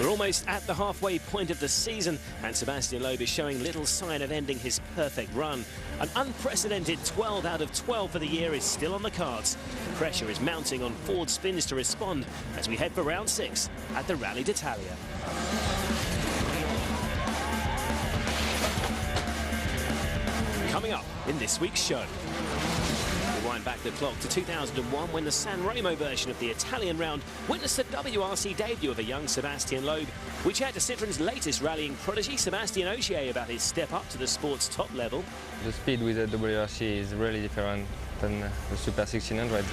We're almost at the halfway point of the season, and Sebastian Loeb is showing little sign of ending his perfect run. An unprecedented 12 out of 12 for the year is still on the cards. Pressure is mounting on Ford spins to respond as we head for round 6 at the Rally d'Italia. Coming up in this week's show. Wind back the clock to 2001 when the San Remo version of the Italian round witnessed the WRC debut of a young Sebastian Loeb. We chat to Citroen's latest rallying prodigy, Sebastian Ogier, about his step up to the sport's top level. The speed with the WRC is really different than the Super 1600.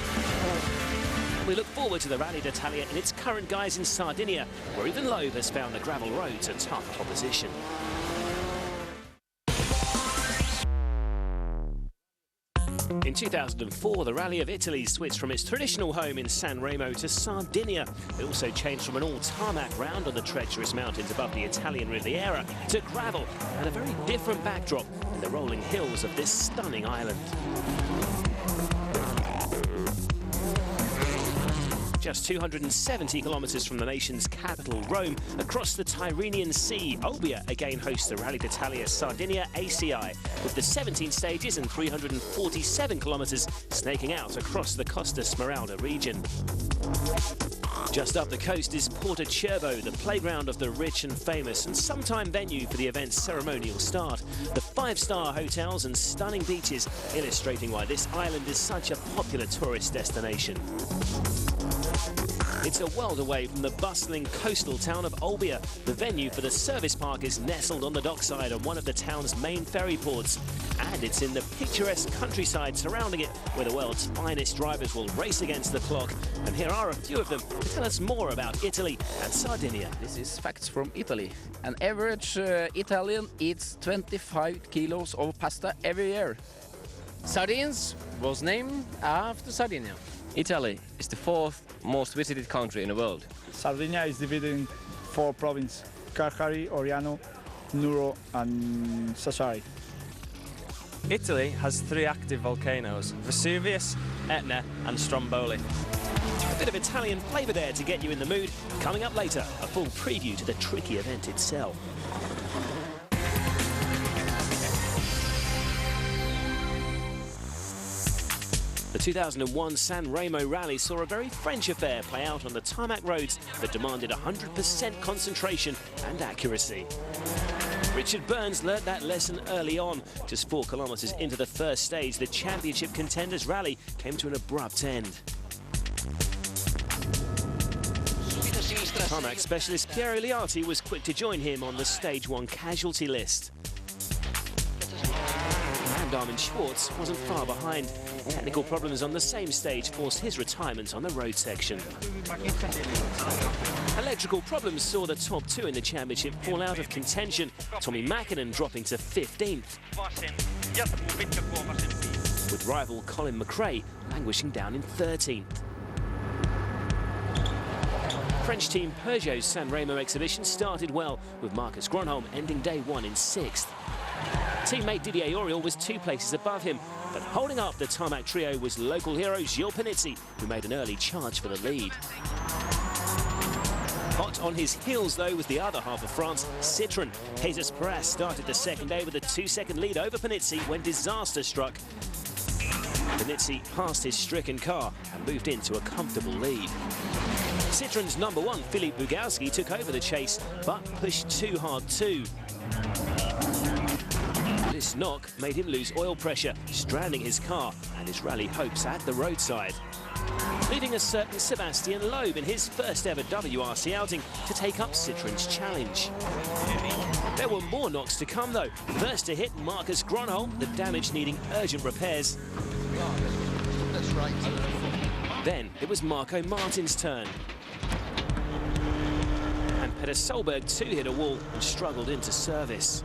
We look forward to the Rally d'Italia in its current guise in Sardinia, where even Loeb has found the gravel roads a tough proposition. In 2004, the Rally of Italy switched from its traditional home in San Remo to Sardinia. It also changed from an all-tarmac round on the treacherous mountains above the Italian Riviera to gravel and a very different backdrop in the rolling hills of this stunning island. Just 270 kilometres from the nation's capital, Rome, across the Tyrrhenian Sea, Olbia again hosts the Rally d'Italia Sardinia ACI, with the 17 stages and 347 kilometres snaking out across the Costa Smeralda region. Just up the coast is Porto Cervo, the playground of the rich and famous, and sometime venue for the event's ceremonial start. The 5-star hotels and stunning beaches illustrating why this island is such a popular tourist destination. It's a world away from the bustling coastal town of Olbia. The venue for the service park is nestled on the dockside on one of the town's main ferry ports. And it's in the picturesque countryside surrounding it where the world's finest drivers will race against the clock. And here are a few of them to tell us more about Italy and Sardinia. This is facts from Italy. An average Italian eats 25 kilos of pasta every year. Sardines was named after Sardinia. Italy is the 4th most visited country in the world. Sardinia is divided in 4 provinces: Cagliari, Oriano, Nuoro and Sassari. Italy has 3 active volcanoes: Vesuvius, Etna and Stromboli. A bit of Italian flavour there to get you in the mood. Coming up later, a full preview to the tricky event itself. The 2001 San Remo rally saw a very French affair play out on the tarmac roads that demanded 100% concentration and accuracy. Richard Burns learnt that lesson early on. Just 4 kilometres into the first stage, the championship contenders rally came to an abrupt end. Tarmac specialist Piero Liati was quick to join him on the Stage 1 casualty list. And Armin Schwartz wasn't far behind. Technical problems on the same stage forced his retirement on the road section. Electrical problems saw the top 2 in the championship fall out of contention, Tommi Mäkinen dropping to 15th, with rival Colin McRae languishing down in 13th. French team Peugeot's San Remo exhibition started well, with Marcus Gronholm ending day 1 in 6th. Teammate Didier Auriol was 2 places above him, but holding up the tarmac trio was local hero Gilles Panizzi, who made an early charge for the lead. Hot on his heels, though, was the other half of France, Citroën. Jesus Perez started the second day with a 2-second lead over Panizzi when disaster struck. Panizzi passed his stricken car and moved into a comfortable lead. Citroën's number 1, Philippe Bugowski, took over the chase, but pushed too hard too. This knock made him lose oil pressure, stranding his car and his rally hopes at the roadside, leaving a certain Sebastian Loeb in his first ever WRC outing to take up Citroën's challenge. There were more knocks to come though. First to hit Marcus Gronholm, the damage needing urgent repairs. Then it was Marco Martin's turn. And Peter Solberg too hit a wall and struggled into service.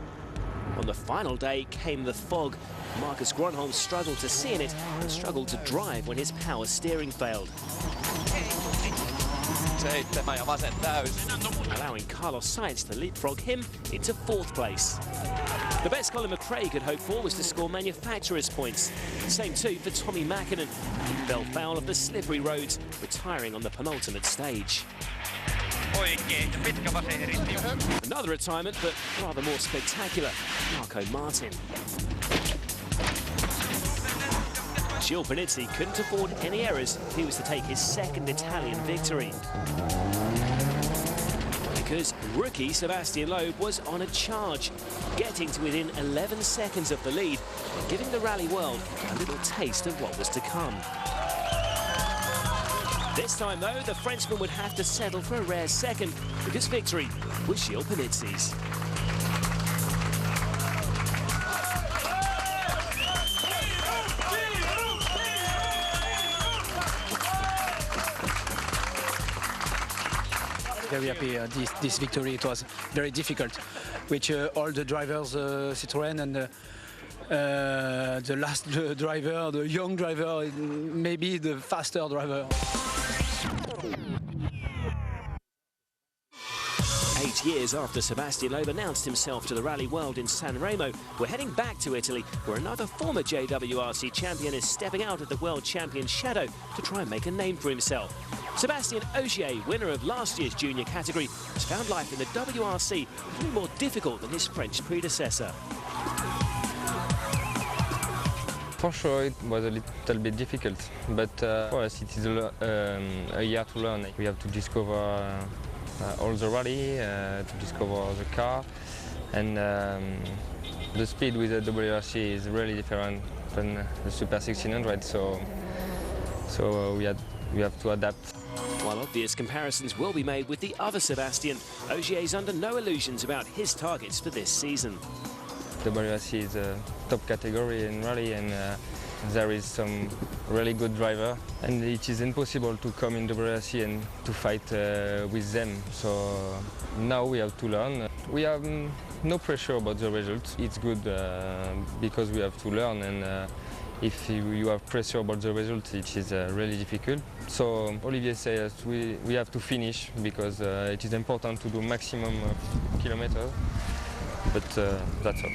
On the final day came the fog. Marcus Gronholm struggled to see in it and struggled to drive when his power steering failed, allowing Carlos Sainz to leapfrog him into 4th place. The best Colin McRae could hope for was to score manufacturer's points. Same too for Tommi Mäkinen, who fell foul of the slippery roads, retiring on the penultimate stage. Another retirement, but rather more spectacular, Marco Martin. Gilles Panizzi couldn't afford any errors if he was to take his second Italian victory. Because rookie Sébastien Loeb was on a charge, getting to within 11 seconds of the lead, giving the rally world a little taste of what was to come. This time, though, the Frenchman would have to settle for a rare second, because victory was Gilles Panizzi's. Very happy this victory. It was very difficult, which all the drivers, Citroën and the last driver, the young driver, maybe the faster driver. 8 years after Sébastien Loeb announced himself to the rally world in San Remo, we're heading back to Italy, where another former JWRC champion is stepping out of the world champion's shadow to try and make a name for himself. Sébastien Ogier, winner of last year's junior category, has found life in the WRC a little more difficult than his French predecessor. For sure, it was a little bit difficult, but for us it is a year to learn. We have to discover all the rally, to discover the car, and the speed with the WRC is really different than the Super 1600, so we have to adapt. While obvious comparisons will be made with the other Sébastien, Ogier is under no illusions about his targets for this season. WRC is a top category in rally, and there is some really good driver, and it is impossible to come in WRC and to fight with them. So now we have to learn. We have no pressure about the results. It's good because we have to learn, and if you have pressure about the results, it is really difficult. So Olivier says we have to finish because it is important to do maximum kilometers. But that's all.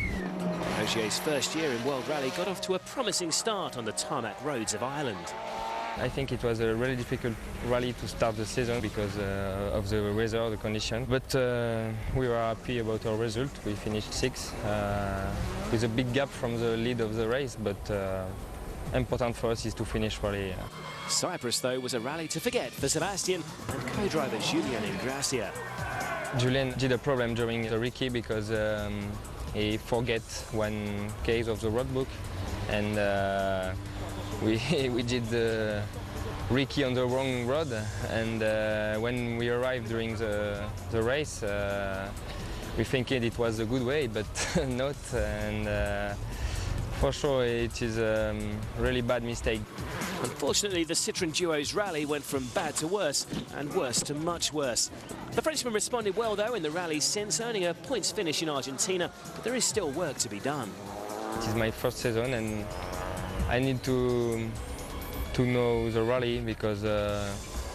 Ogier's first year in World Rally got off to a promising start on the tarmac roads of Ireland. I think it was a really difficult rally to start the season because of the weather, the condition. But we were happy about our result. We finished 6th with a big gap from the lead of the race, but important for us is to finish rally. Cyprus, though, was a rally to forget for Sébastien and co-driver Julien Ingracia. Julien did a problem during the recce because he forget one case of the road book, and we did the recce on the wrong road, and when we arrived during the race, we think it was a good way, but not, and for sure it is a really bad mistake. Unfortunately, the Citroën duo's rally went from bad to worse, and worse to much worse. The Frenchman responded well, though, in the rally since, earning a points finish in Argentina, but there is still work to be done. It is my first season, and I need to know the rally, because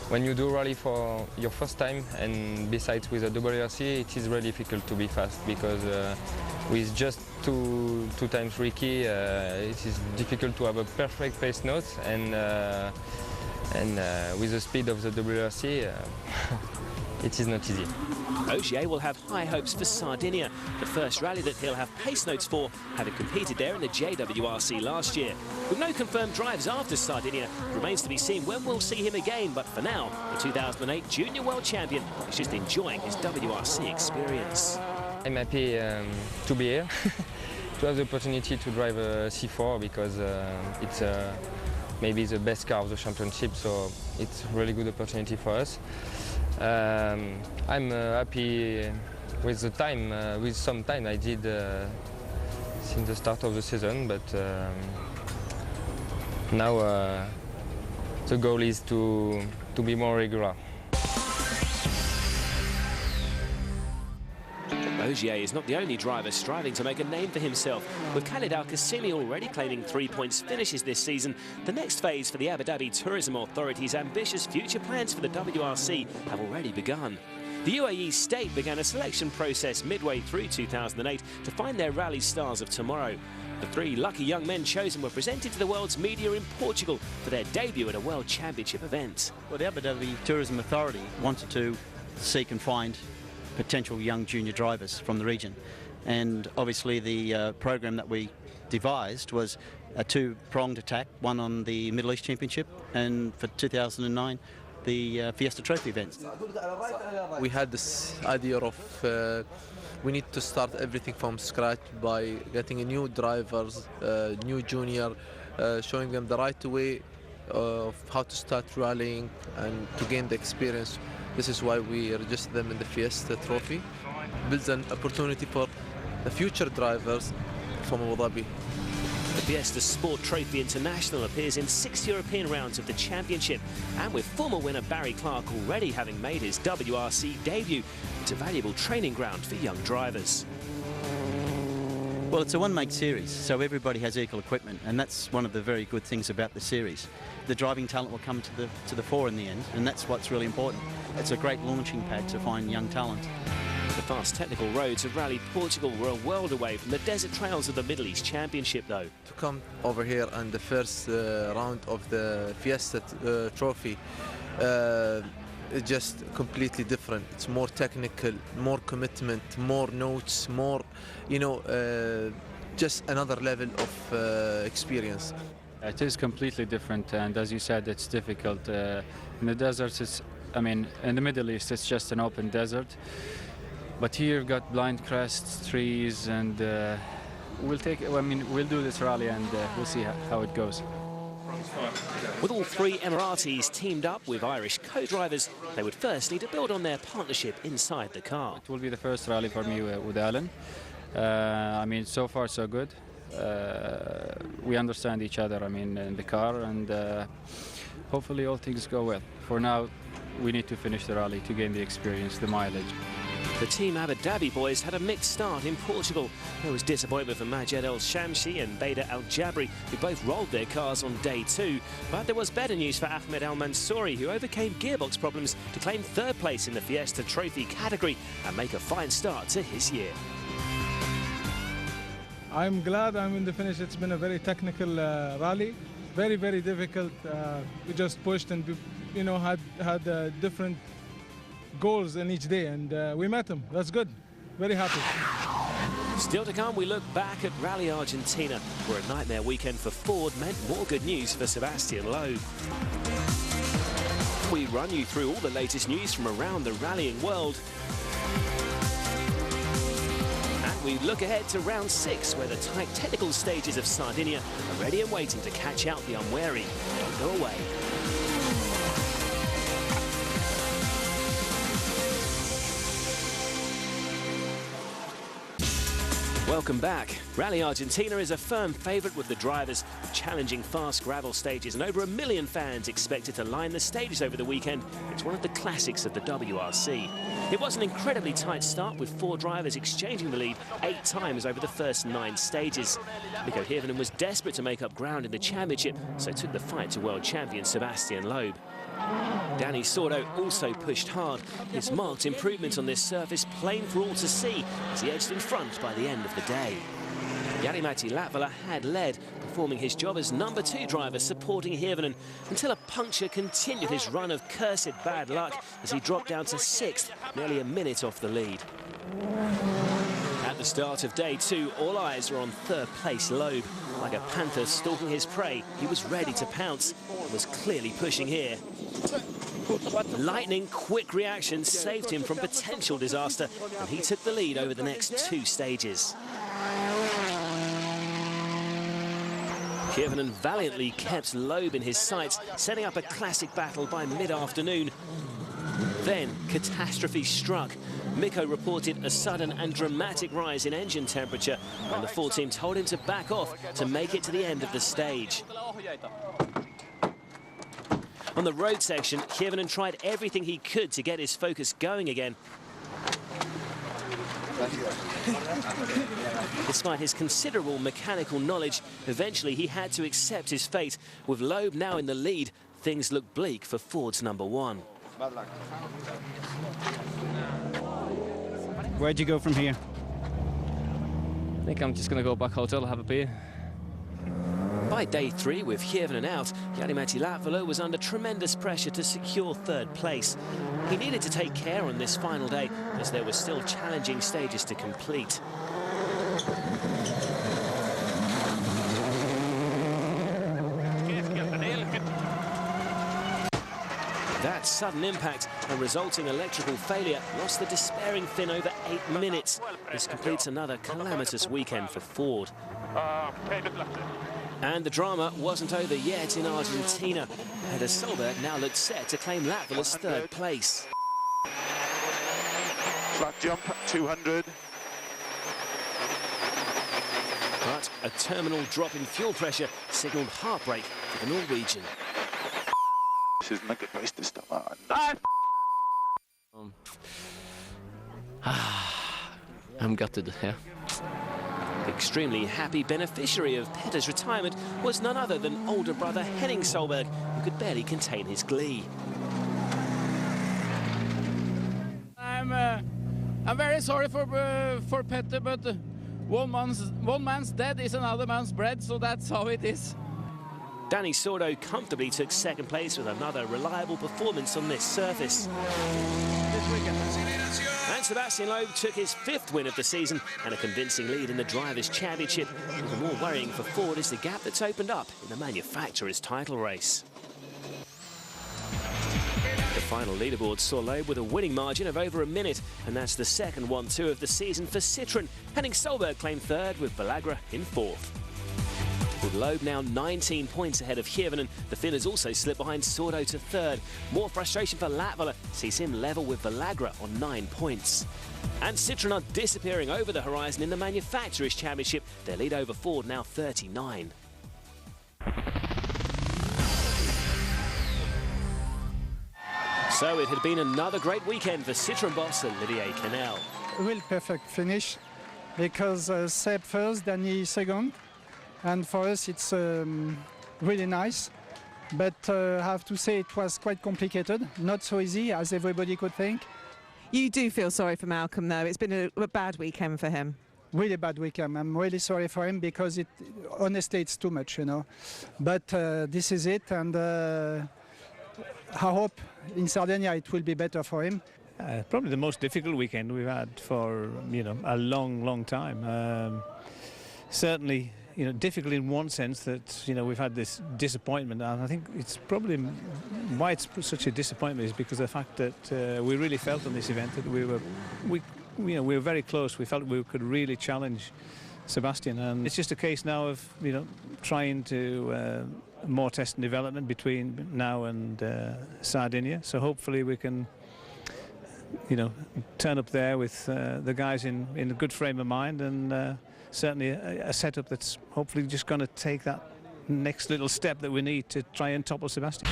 when you do rally for your first time, and besides with a WRC, it is really difficult to be fast, because with just two times recce, it is difficult to have a perfect pace note, and with the speed of the WRC, it is not easy. Ogier will have high hopes for Sardinia, the first rally that he'll have pace notes for, having competed there in the JWRC last year. With no confirmed drives after Sardinia, it remains to be seen when we'll see him again, but for now, the 2008 Junior World Champion is just enjoying his WRC experience. I'm happy to be here, to have the opportunity to drive a C4, because it's maybe the best car of the championship, so it's a really good opportunity for us. I'm happy with the time, with some time I did since the start of the season, but now the goal is to be more regular. Ogier is not the only driver striving to make a name for himself. With Khalid Al-Qasimi already claiming 3 points finishes this season, the next phase for the Abu Dhabi Tourism Authority's ambitious future plans for the WRC have already begun. The UAE state began a selection process midway through 2008 to find their rally stars of tomorrow. The 3 lucky young men chosen were presented to the world's media in Portugal for their debut at a World Championship event. Well, the Abu Dhabi Tourism Authority wanted to seek and find potential young junior drivers from the region. And obviously the program that we devised was a two-pronged attack, one on the Middle East Championship and for 2009 the Fiesta Trophy events. We had this idea of we need to start everything from scratch by getting a new drivers, new junior, showing them the right way of how to start rallying and to gain the experience. This is why we registered them in the Fiesta Trophy. Builds an opportunity for the future drivers from Abu Dhabi. The Fiesta Sport Trophy International appears in 6 European rounds of the championship, and with former winner Barry Clark already having made his WRC debut, it's a valuable training ground for young drivers. Well, it's a one-make series, so everybody has equal equipment, and that's one of the very good things about the series. The driving talent will come to the fore in the end, and that's what's really important. It's a great launching pad to find young talent. The fast technical roads of Rally Portugal were a world away from the desert trails of the Middle East Championship, though. To come over here and the first round of the Fiesta Trophy, it's just completely different. It's more technical, more commitment, more notes, more, you know, just another level of experience. It is completely different, and as you said, it's difficult. In the deserts, in the Middle East, it's just an open desert. But here we've got blind crests, trees, and we'll do this rally and we'll see how it goes. With all three Emiratis teamed up with Irish co-drivers, they would first need to build on their partnership inside the car. It will be the first rally for me with Alan. So far so good. We understand each other, in the car, and hopefully all things go well. For now, we need to finish the rally to gain the experience, the mileage. The Team Abu Dhabi boys had a mixed start in Portugal. There was disappointment for Majed El Shamsi and Bader Al Jabri, who both rolled their cars on day two. But there was better news for Ahmed Al Mansouri, who overcame gearbox problems to claim third place in the Fiesta Trophy category and make a fine start to his year. I'm glad I'm in the finish. It's been a very technical rally, very, very difficult. We just pushed and had different goals in each day, and we met them. That's good. Very happy. Still to come, we look back at Rally Argentina, where a nightmare weekend for Ford meant more good news for Sebastian Loeb. We run you through all the latest news from around the rallying world. And we look ahead to round 6, where the tight technical stages of Sardinia are ready and waiting to catch out the unwary. Don't go away. Welcome back. Rally Argentina is a firm favourite with the drivers, challenging fast gravel stages, and over 1 million fans expected to line the stages over the weekend. It's one of the classics of the WRC. It was an incredibly tight start, with 4 drivers exchanging the lead 8 times over the first 9 stages. Mikko Hirvonen was desperate to make up ground in the championship, so took the fight to world champion Sebastian Loeb. Danny Sordo also pushed hard, his marked improvement on this surface plain for all to see as he edged in front by the end of the day. Jari-Matti Latvala had led, performing his job as number 2 driver supporting Hirvonen until a puncture continued his run of cursed bad luck as he dropped down to 6th, nearly a minute off the lead. At the start of day 2, all eyes were on third place Loeb. Like a panther stalking his prey, he was ready to pounce and was clearly pushing here. Lightning quick reaction saved him from potential disaster, and he took the lead over the next 2 stages. Hirvonen valiantly kept Loeb in his sights, setting up a classic battle by mid-afternoon. Then catastrophe struck. Mikko reported a sudden and dramatic rise in engine temperature, and the Ford team told him to back off to make it to the end of the stage. On the road section, Hirvonen tried everything he could to get his focus going again. Despite his considerable mechanical knowledge, eventually he had to accept his fate. With Loeb now in the lead, things look bleak for Ford's number 1. Where'd you go from here? I think I'm just going to go back hotel, have a beer. By day 3, with Hirvonen out, Jari-Matti Latvala was under tremendous pressure to secure third place. He needed to take care on this final day, as there were still challenging stages to complete. That sudden impact and resulting electrical failure lost the despairing Finn over 8 minutes. This completes another calamitous weekend for Ford. And the drama wasn't over yet in Argentina. Peter Solberg now looked set to claim Latvala's third place. Flat jump, 200. But a terminal drop in fuel pressure signalled heartbreak for the Norwegian. This isn't a good race to start. I'm gutted, yeah. The extremely happy beneficiary of Petter's retirement was none other than older brother Henning Solberg, who could barely contain his glee. I'm very sorry for Petter, but one man's dead is another man's bread, so that's how it is. Danny Sordo comfortably took second place with another reliable performance on this surface. And Sebastian Loeb took his 5th win of the season and a convincing lead in the Drivers' Championship. Even more worrying for Ford is the gap that's opened up in the manufacturer's title race. The final leaderboard saw Loeb with a winning margin of over a minute, and that's the second 1-2 of the season for Citroën. Henning Solberg claimed third with Balagra in 4th. With Loeb now 19 points ahead of Hirvonen, the Finn has also slipped behind Sordo to 3rd. More frustration for Latvala sees him level with Balagra on 9 points. And Citroën are disappearing over the horizon in the Manufacturers' Championship. Their lead over Ford now 39. So it had been another great weekend for Citroën boss Olivier Canel. A real perfect finish, because Seb first, Danny second. And for us, it's really nice. But I have to say it was quite complicated, not so easy as everybody could think. You do feel sorry for Malcolm, though. It's been a bad weekend for him. Really bad weekend. I'm really sorry for him, because honestly, it's too much, you know. But this is it, and I hope in Sardegna it will be better for him. Probably the most difficult weekend we've had for, a long time. Certainly, difficult in one sense that, we've had this disappointment, and I think it's probably why it's such a disappointment is because of the fact that we really felt on this event that we were very close. We felt we could really challenge Sebastian, and it's just a case now of, trying to more test and development between now and Sardinia. So hopefully we can, turn up there with the guys in a good frame of mind, and certainly a setup that's hopefully just going to take that next little step that we need to try and topple Sebastian.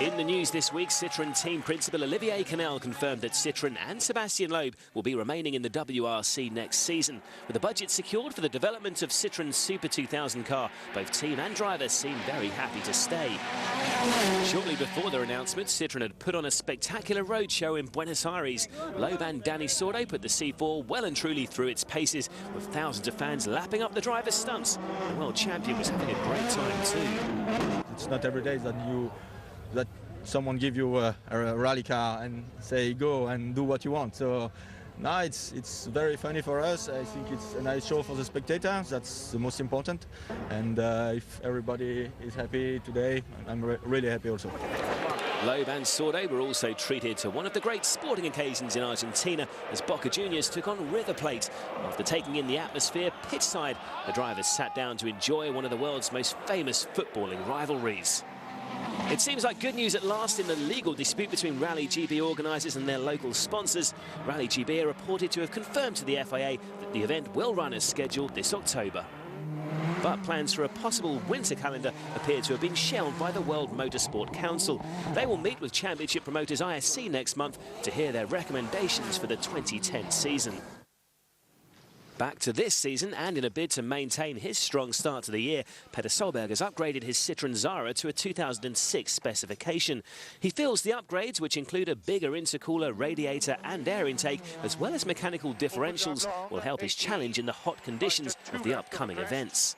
In the news this week, Citroën team principal Olivier Canel confirmed that Citroën and Sebastian Loeb will be remaining in the WRC next season. With the budget secured for the development of Citroën's Super 2000 car, both team and drivers seem very happy to stay. Shortly before their announcement, Citroën had put on a spectacular roadshow in Buenos Aires. Loeb and Danny Sordo put the C4 well and truly through its paces, with thousands of fans lapping up the driver's stunts. The world champion was having a great time too. It's not every day that someone give you a rally car and say go and do what you want. So now it's very funny for us. I think it's a nice show for the spectators. That's the most important. And if everybody is happy today, I'm really happy also. Loeb and Sordo were also treated to one of the great sporting occasions in Argentina as Boca Juniors took on River Plate. After taking in the atmosphere pitchside, the drivers sat down to enjoy one of the world's most famous footballing rivalries. It seems like good news at last in the legal dispute between Rally GB organisers and their local sponsors. Rally GB are reported to have confirmed to the FIA that the event will run as scheduled this October. But plans for a possible winter calendar appear to have been shelved by the World Motorsport Council. They will meet with championship promoters ISC next month to hear their recommendations for the 2010 season. Back to this season, and in a bid to maintain his strong start to the year, Peter Solberg has upgraded his Citroën Zara to a 2006 specification. He feels the upgrades, which include a bigger intercooler, radiator and air intake, as well as mechanical differentials, will help his challenge in the hot conditions of the upcoming events.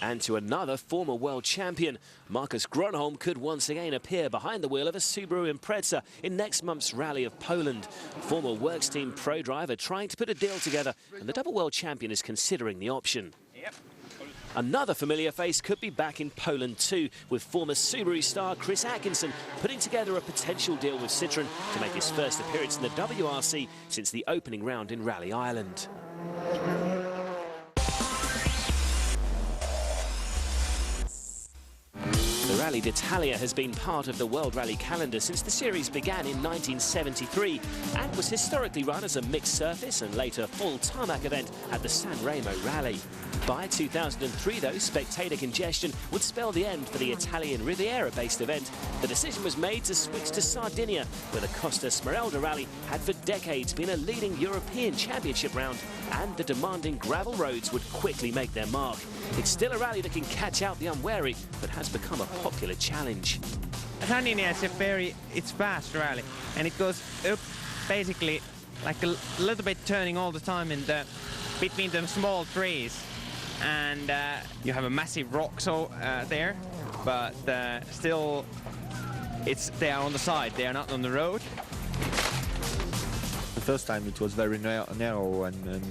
And to another former world champion, Marcus Gronholm could once again appear behind the wheel of a Subaru Impreza in next month's Rally of Poland. Former Works Team Pro driver trying to put a deal together, and the double world champion is considering the option. Another familiar face could be back in Poland too, with former Subaru star Chris Atkinson putting together a potential deal with Citroën to make his first appearance in the WRC since the opening round in Rally Ireland. The Rally d'Italia has been part of the World Rally calendar since the series began in 1973 and was historically run as a mixed surface and later full tarmac event at the San Remo Rally. By 2003, though, spectator congestion would spell the end for the Italian Riviera-based event. The decision was made to switch to Sardinia, where the Costa Smeralda Rally had for decades been a leading European championship round, and the demanding gravel roads would quickly make their mark. It's still a rally that can catch out the unwary, but has become a popular challenge. Sardinia is it's fast rally, and it goes up basically like a little bit turning all the time in between the small trees. And you have a massive rock there, but still they are on the side, they are not on the road. The first time it was very narrow and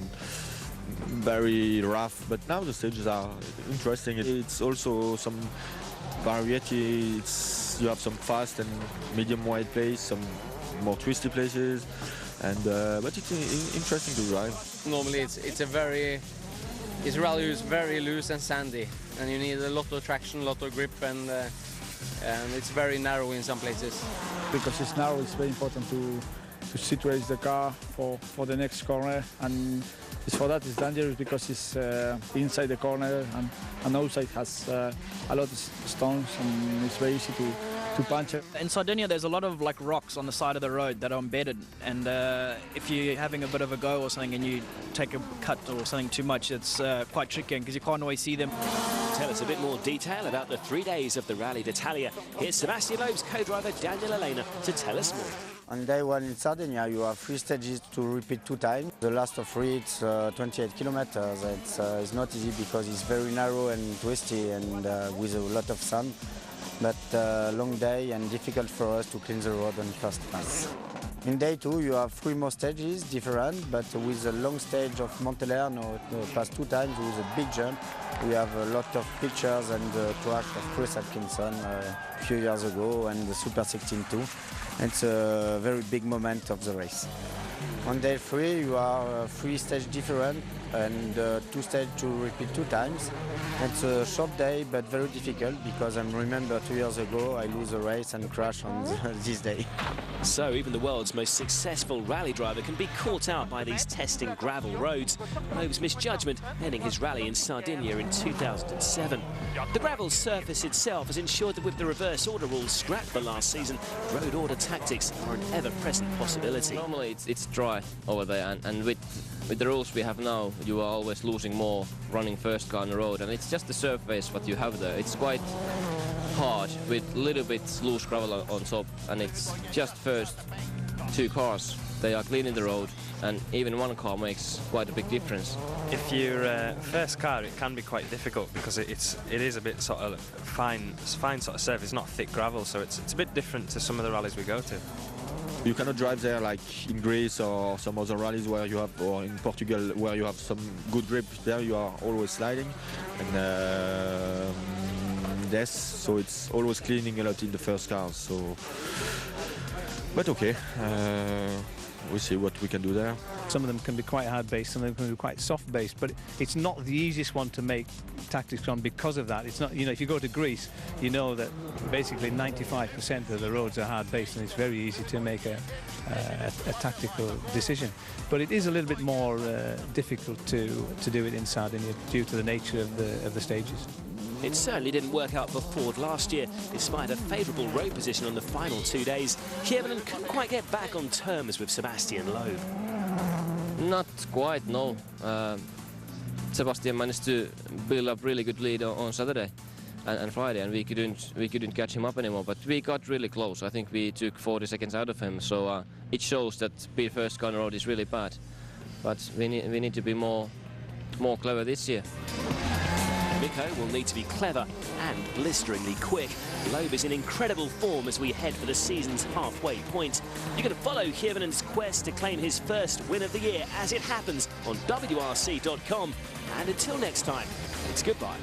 very rough, but now the stages are interesting. It's also some variety. You have some fast and medium wide place, some more twisty places, and but it's interesting to drive. Normally it's rally is very loose and sandy, and you need a lot of traction, a lot of grip, and it's very narrow in some places. Because it's narrow, it's very important to situate the car for the next corner, and for that it's dangerous because it's inside the corner and outside has a lot of stones, and it's very easy to punch it. In Sardinia there's a lot of like rocks on the side of the road that are embedded, and if you're having a bit of a go or something and you take a cut or something too much, it's quite tricky because you can't always see them. To tell us a bit more detail about the 3 days of the Rally d'Italia, here's Sebastian Loeb's co-driver Daniel Elena to tell us more. On day one in Sardinia, you have 3 stages to repeat 2 times. The last of 3, it's 28 kilometers. It's not easy because it's very narrow and twisty and with a lot of sand. But long day and difficult for us to clean the road on first pass. In day 2, you have 3 more stages, different, but with a long stage of Montelerno, past 2 times with a big jump. We have a lot of pictures and the crash of Chris Atkinson a few years ago, and the Super 16 too. It's a very big moment of the race. On day 3, you are 3 stages different and 2 stages to repeat 2 times. It's a short day, but very difficult because I remember 2 years ago I lose a race and crash on this day. So even the world's most successful rally driver can be caught out by these testing gravel roads. Loeb's misjudgment ending his rally in Sardinia in 2007. The gravel surface itself has ensured that with the reverse order rules scrapped for last season, road order tactics are an ever-present possibility. Normally it's dry over there, and with the rules we have now, you are always losing more running first car on the road, and it's just the surface what you have there. It's quite hard with a little bit loose gravel on top, and it's just first 2 cars. They are cleaning the road, and even 1 car makes quite a big difference. If you're first car, it can be quite difficult because it is a bit sort of fine sort of surface, not thick gravel, so it's a bit different to some of the rallies we go to. You cannot drive there like in Greece or some other rallies where you have, or in Portugal where you have some good grip. There you are always sliding, and so it's always cleaning a lot in the first cars. So, but okay, we'll see what we can do there. Some of them can be quite hard-based, some of them can be quite soft-based, but it's not the easiest one to make tactics on because of that. It's not, if you go to Greece, you know that basically 95% of the roads are hard-based, and it's very easy to make a tactical decision. But it is a little bit more difficult to do it in Sardinia due to the nature of the stages. It certainly didn't work out for Ford last year. Despite a favourable road position on the final 2 days, Kierman couldn't quite get back on terms with Sebastian Loeb. Not quite, no. Sebastian managed to build up really good lead on Saturday and Friday, and we couldn't catch him up anymore. But we got really close. I think we took 40 seconds out of him. So it shows that being first car on the road is really bad. But we need to be more clever this year. Mikko will need to be clever and blisteringly quick. Loeb is in incredible form as we head for the season's halfway point. You can follow Hirvanen's quest to claim his first win of the year as it happens on WRC.com. And until next time, it's goodbye.